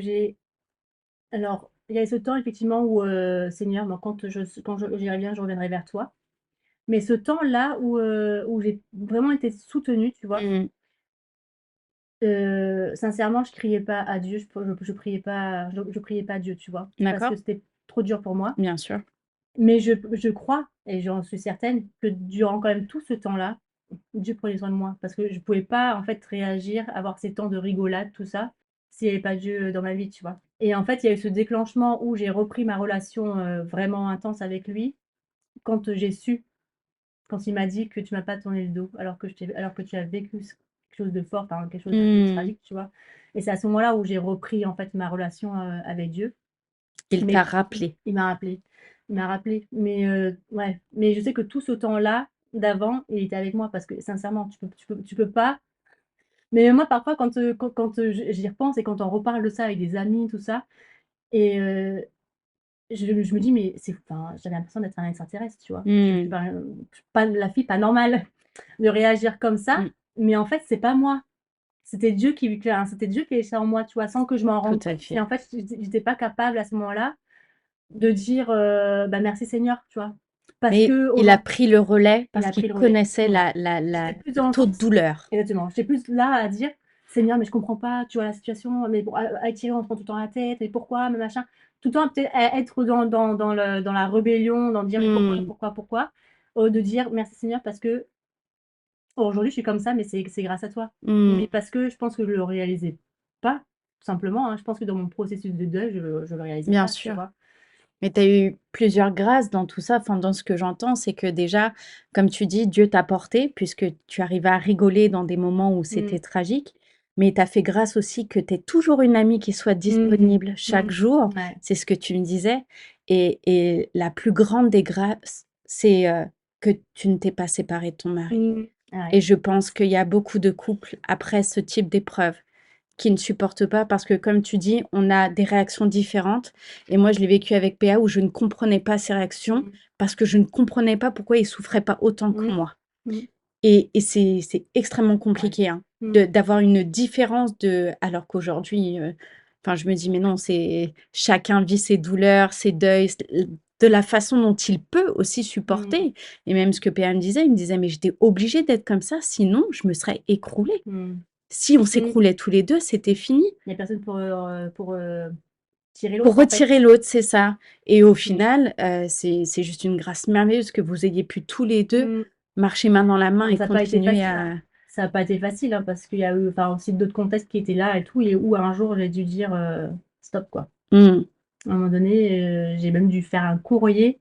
alors, il y a ce temps effectivement où, Seigneur, moi, quand j'irai bien, je reviendrai vers toi. Mais ce temps-là où j'ai vraiment été soutenue, tu vois? Mmh. Sincèrement, je criais pas à Dieu, je priais pas Dieu, tu vois? Parce D'accord, que c'était trop dur pour moi. bien sûr. Mais je crois et j'en suis certaine que durant quand même tout ce temps-là, Dieu prenait soin de moi. Parce que je pouvais pas, en fait, réagir, avoir ces temps de rigolade, tout ça, s'il y avait pas Dieu, dans ma vie, tu vois? Et en fait, il y a eu ce déclenchement où j'ai repris ma relation, vraiment intense avec lui, quand, j'ai su, quand il m'a dit que: «Tu m'as pas tourné le dos alors que tu as vécu quelque chose de fort, enfin quelque chose de Mmh. tragique», tu vois? Et c'est à ce moment-là où j'ai repris, en fait, ma relation, avec Dieu. Il t'a Mais rappelé. il m'a rappelé mais ouais, mais je sais que tout ce temps-là, d'avant, il était avec moi parce que sincèrement, tu peux pas mais moi parfois quand j'y repense et quand on reparle de ça avec des amis, tout ça et je me dis: «Mais c'est» enfin, j'avais l'impression d'être un extraterrestre, tu vois? Je suis Mmh. pas, je suis pas la fille pas normale de réagir comme ça, Mmh. mais en fait, c'est pas moi. C'était Dieu qui agissait en moi, tu vois? Sans que je m'en Tout rende à compte et fait. en fait, j'étais pas capable à ce moment-là de dire, bah: «Merci Seigneur», tu vois? Parce Mais il a qu'aujourd'hui pris le relais il parce a pris qu'il le relais. connaissait Ouais. la J'étais plus le dans le taux de sens douleur. exactement, j'étais plus là à dire: «Seigneur, mais je comprends pas, tu vois la situation, mais bon, avec Thierry, on se prend tout le temps la tête, mais pourquoi, mais machin». Tout le temps peut-être être dans la rébellion, dans dire: «Mais pourquoi, Mmh. pourquoi, pourquoi?» Au lieu de dire: «Merci Seigneur parce que aujourd'hui je suis comme ça, mais c'est grâce à toi». Mmh. Mais parce que je pense que je le réalisais pas, tout simplement, hein. Je pense que dans mon processus de deuil, je le réalisais Bien pas, tu sûr. vois? Mais tu as eu plusieurs grâces dans tout ça. Enfin, dans ce que j'entends, c'est que déjà, comme tu dis, Dieu t'a porté puisque tu arrivais à rigoler dans des moments où Mmh. c'était tragique. Mais tu as fait grâce aussi que tu aies toujours une amie qui soit Mmh. disponible chaque Mmh. jour. Ouais. C'est ce que tu me disais. Et la plus grande des grâces, c'est que tu ne t'es pas séparée de ton mari. Mmh. Ouais. Et je pense qu'il y a beaucoup de couples après ce type d'épreuve qui ne supportent pas parce que comme tu dis, on a des réactions différentes et moi je l'ai vécu avec PA où je ne comprenais pas ses réactions Mmh. parce que je ne comprenais pas pourquoi il souffrait pas autant que Mmh. moi Mmh. et c'est extrêmement Ouais. compliqué, hein, Mmh. de d'avoir une différence de alors qu'aujourd'hui, enfin je me dis: «Mais non, c'est chacun vit ses douleurs, ses deuils, de la façon dont il peut aussi Mmh. supporter» et même ce que PA me disait, il me disait: «Mais j'étais obligée d'être comme ça, sinon je me serais écroulée. Mmh. Si on Mmh. s'écroulait tous les 2, c'était fini». Il y a personne tirer Pour l'autre, en fait. retirer l'autre, c'est ça. Et au Mm. final, c'est juste une grâce merveilleuse que vous ayez pu tous les 2 Mm. marcher main dans la main Donc, et ça n'a pas été continuer facile, hein. Ça n'a pas été facile, hein, parce qu'il y a eu enfin, aussi d'autres contextes qui étaient là et tout, et où un jour j'ai dû dire stop, quoi. Mmh. À un moment donné, j'ai même dû faire un courrier,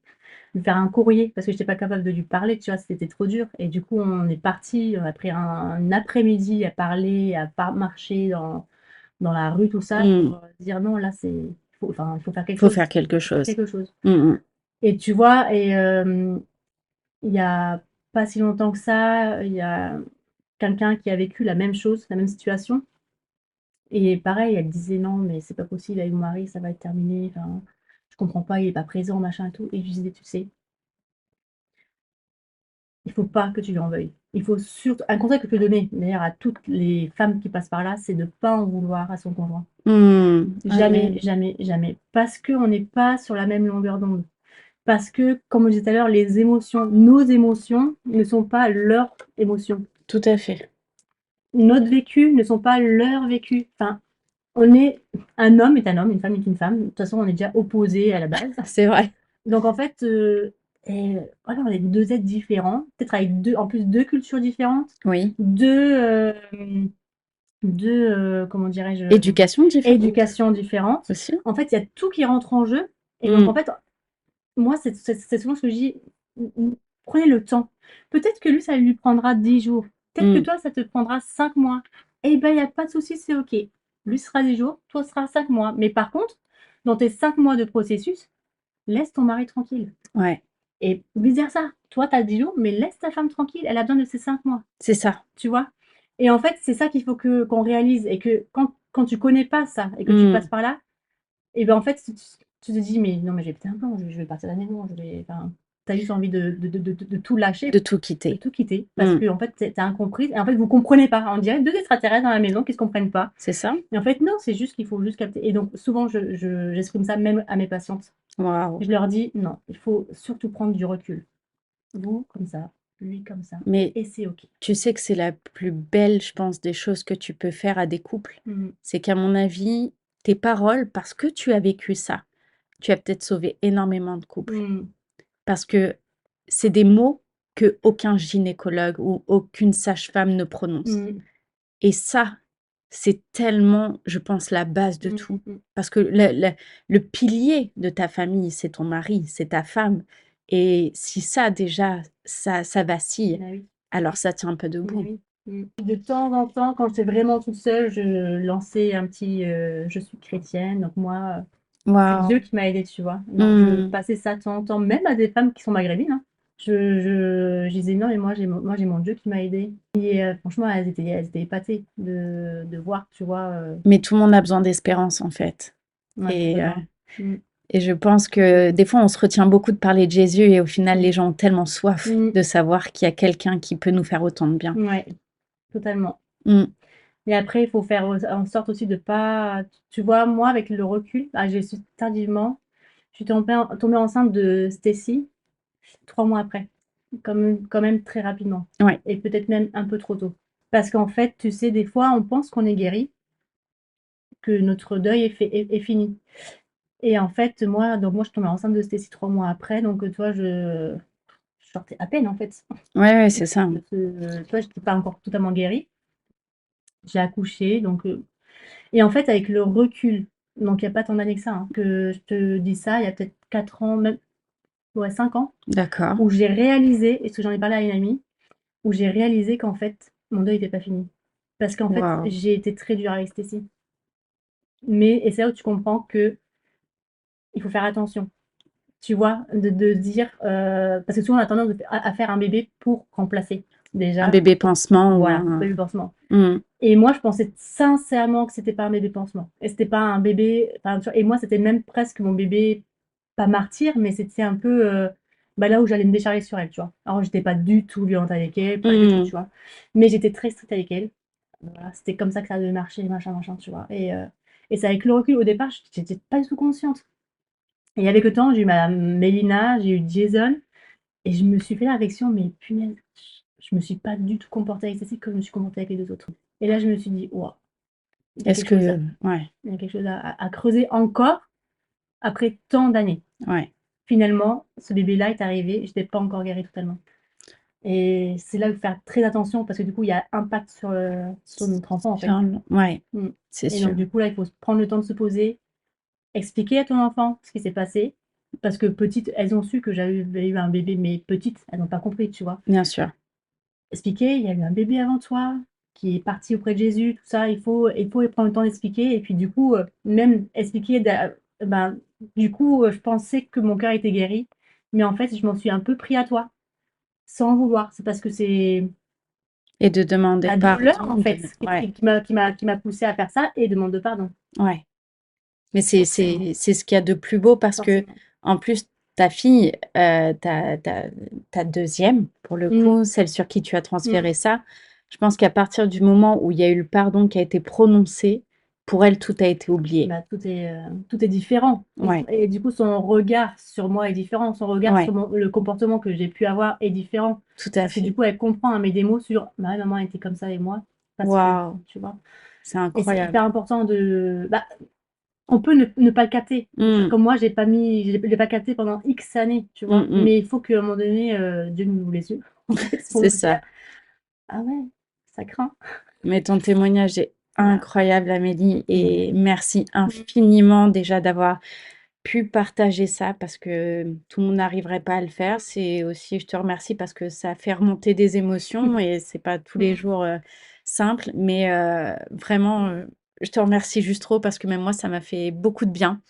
parce que je n'étais pas capable de lui parler, tu vois, c'était trop dur. Et du coup, on est parti, on a pris un après-midi à parler, à marcher dans la rue, tout ça, Mmh. pour dire non, là, il faut faire quelque Faut chose. faire quelque Il faut faire chose. quelque chose. Mmh mh. Et tu vois, il y a pas si longtemps que ça, il y a quelqu'un qui a vécu la même chose, la même situation. Et pareil, elle disait: «Non, mais c'est pas possible avec mon mari, ça va être terminé, enfin, je comprends pas, il est pas présent, machin et tout». Et je lui disais: «Tu sais, il faut pas que tu lui en veuilles. Il faut surtout» un conseil que je peux donner d'ailleurs à toutes les femmes qui passent par là, c'est de pas en vouloir à son conjoint. Mmh. Jamais, Amen. jamais, jamais. Parce qu'on n'est pas sur la même longueur d'onde. Parce que, comme on disait tout à l'heure, les émotions, nos émotions ne sont pas leurs émotions. Tout à fait. Notre vécu ne sont pas leurs vécus. Enfin, on est un homme est un homme, une femme est une femme. De toute façon, on est déjà opposés à la base. C'est vrai. Donc en fait, voilà, on est 2 êtres différents, peut-être avec 2 en plus 2 cultures différentes, Oui. 2 2, comment dirais-je? Éducation différente Éducations différentes. aussi. En fait, il y a tout qui rentre en jeu. Et donc en Mmh. fait, moi, c'est souvent ce que je dis: «Prenez le temps». Peut-être que lui, ça lui prendra 10 jours. Peut-être que Mmh. toi, ça te prendra 5 mois. Eh ben, il y a pas de souci, c'est OK. Lui, ce sera 10 jours, toi, ce sera 5 mois. Mais par contre, dans tes 5 mois de processus, laisse ton mari tranquille. Ouais, Et vice versa. Toi, tu as 10 jours, mais laisse ta femme tranquille. Elle a besoin de ses 5 mois. c'est ça. Tu vois? Et en fait, c'est ça qu'il faut qu'on réalise. Et que quand tu connais pas ça et que tu Mmh. passes par là, et ben en fait, tu te dis: «Mais non, mais j'ai pété un plomb, je vais partir de la maison, enfin, tu as juste envie de tout lâcher, De tout de quitter. tout quitter parce Mmh. qu'en fait, tu es incomprise et en fait, vous comprenez pas. On dirait 2 extraterrestres dans la maison qui se comprennent pas. C'est ça? Et en fait, non, c'est juste qu'il faut juste capter. Et donc souvent, j'exprime ça même à mes patientes. Waouh! Je leur dis: «Non, il faut surtout prendre du recul. Vous comme ça, lui comme ça, Mais et c'est OK». tu sais que c'est la plus belle, je pense, des choses que tu peux faire à des couples. Mmh. C'est qu'à mon avis, tes paroles, parce que tu as vécu ça, tu as peut-être sauvé énormément de couples. Mmh. Parce que c'est des mots que aucun gynécologue ou aucune sage-femme ne prononce. Mmh. Et ça, c'est tellement, je pense, la base de Mmh. tout. Mmh. Parce que le pilier de ta famille, c'est ton mari, c'est ta femme. Et si ça, déjà, ça vacille, Bah oui. alors ça tient un peu Bah debout. oui. Mmh. De temps en temps, quand j'étais vraiment toute seule, je lançais un petit, «Je suis chrétienne», donc moi, c'est Dieu Waouh! qui m'a aidée, tu vois? Donc je Mmh. passais ça de temps en temps, même à des femmes qui sont maghrébines, hein. Je disais: «Non, mais moi j'ai mon Dieu qui m'a aidée». Et franchement, elles étaient épatées de voir, tu vois? Mais tout le monde a besoin d'espérance, en fait. Ouais, Et, complètement. Mmh. et je pense que des fois, on se retient beaucoup de parler de Jésus et au final, Mmh. les gens ont tellement soif Mmh. de savoir qu'il y a quelqu'un qui peut nous faire autant de bien. Ouais, totalement. Mmh. Mais après, il faut faire en sorte aussi de pas, tu vois? Moi, avec le recul, j'ai su tardivement, je suis tombée enceinte de Stacy 3 mois après, quand même très rapidement, Ouais. et peut-être même un peu trop tôt. Parce qu'en fait, tu sais, des fois, on pense qu'on est guéri, que notre deuil est fini. Et en fait, moi, je suis tombée enceinte de Stacy 3 mois après, donc tu vois, je sortais à peine, en fait, Ouais, ouais, c'est ça. de tu vois, j'étais pas encore totalement guérie. J'ai accouché, donc et en fait, avec le recul, donc il y a pas tant d'années que ça, hein, que je te dis ça, il y a peut-être 4 ans, même, ouais, 5 ans, D'accord. où j'ai réalisé, et ce que j'en ai parlé à une amie, où j'ai réalisé qu'en fait, mon deuil était pas fini. Parce qu'en fait, Waouh! j'ai été très dure avec Stacy. Et c'est là où tu comprends qu'il faut faire attention. Tu vois? De dire, parce que souvent on a tendance à faire un bébé pour remplacer, Un déjà. bébé pansement ou Voilà, un bébé pansement. mmh. Et moi, je pensais sincèrement que c'était pas un bébé pansement. Et c'était pas un bébé, enfin, tu vois? Et moi, c'était même presque mon bébé, pas martyr, mais c'était un peu, là où j'allais me décharger sur elle, tu vois? Alors j'étais pas du tout violente avec elle, pas du tout, Mmh. tu vois? Mais j'étais très stricte avec elle. Voilà, c'était comme ça que ça devait marcher, machin, machin, tu vois? Et c'est avec le recul, au départ, j'étais pas du tout consciente. Et avec le temps, j'ai eu ma Mélina, j'ai eu Jason, et je me suis fait la réflexion: «Mais punaise, je me suis pas du tout comportée avec Cécile comme je me suis comportée avec les 2 autres». Et là, je me suis dit: «Waouh, il y a Est-ce quelque chose que là, ouais. il y a quelque chose à creuser encore». après tant d'années. Ouais. Finalement, ce bébé-là est arrivé, je n'étais pas encore guérie totalement. Et c'est là où il faut faire très attention parce que du coup, il y a impact sur notre enfant, en fait. Ouais, Mmh. c'est Et sûr. donc du coup, là, il faut prendre le temps de se poser, expliquer à ton enfant ce qui s'est passé. Parce que petites, elles ont su que j'avais eu un bébé, mais petites, elles n'ont pas compris, tu vois. Bien sûr. Expliquer, il y a eu un bébé avant toi qui est parti auprès de Jésus, tout ça. Il faut prendre le temps d'expliquer. Et puis du coup, même expliquer, ben, du coup, je pensais que mon cœur était guéri. Mais en fait, je m'en suis un peu pris à toi, sans vouloir. C'est parce que c'est Et de demander la douleur, pardon. en fait, Ouais, qui m'a poussée à faire ça et demande pardon. ouais. Mais c'est ce qu'il y a de plus beau parce que, Forcément. en plus, ta fille, ta deuxième, pour le Mmh. coup, celle sur qui tu as Mmh. transféré ça, je pense qu'à partir du moment où il y a eu le pardon qui a été prononcé, pour elle, tout a été oublié. Bah, tout est différent Ouais, et du coup, son regard sur moi est différent. Son regard ouais, sur le comportement que j'ai pu avoir est différent. tout à Parce que du fait. coup, elle comprend, elle met des mots sur: «Bah, ouais, maman était comme ça avec moi parce que», Waouh, tu vois? c'est Et c'est incroyable. hyper important on peut ne pas le capter. Mmh, Comme moi, je l'ai pas capté pendant X années, tu vois? mmh. Mais il faut qu'à un moment donné, Dieu nous ouvre les yeux, en fait, pour C'est nous dire: ça. «Ah ouais, ça craint». Mais ton témoignage est Bah, incroyable, Amélie, et mmh. merci Mmh. infiniment déjà d'avoir pu partager ça parce que tout le monde n'arriverait pas à le faire. C'est aussi, je te remercie parce que ça fait remonter des émotions et c'est pas tous les Mmh. jours simple, mais vraiment, je te remercie juste trop parce que même moi, ça m'a fait beaucoup de bien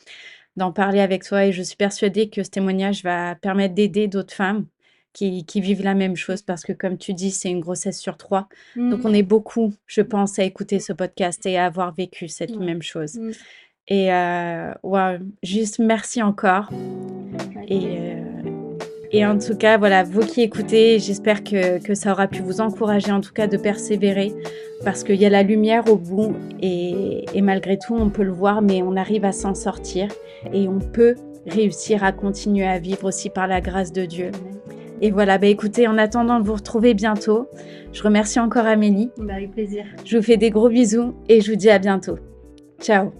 d'en parler avec toi et je suis persuadée que ce témoignage va permettre d'aider d'autres femmes qui vivent la même chose parce que comme tu dis, c'est une grossesse sur 3. Donc Mmh. on est beaucoup, je pense, à écouter ce podcast et à avoir vécu cette Ouais. même chose. Mmh. Et waouh, juste merci encore. Avec Et, plaisir. et en tout cas, voilà, vous qui écoutez, j'espère que ça aura pu vous encourager en tout cas de persévérer parce qu'il y a la lumière au bout et malgré tout, on peut le voir, mais on arrive à s'en sortir et on peut réussir à continuer à vivre aussi par la grâce de Dieu. Amen. Et voilà, bah écoutez, en attendant de vous retrouver bientôt, je remercie encore Amélie. Bah, avec plaisir. Je vous fais des gros bisous et je vous dis à bientôt. Ciao.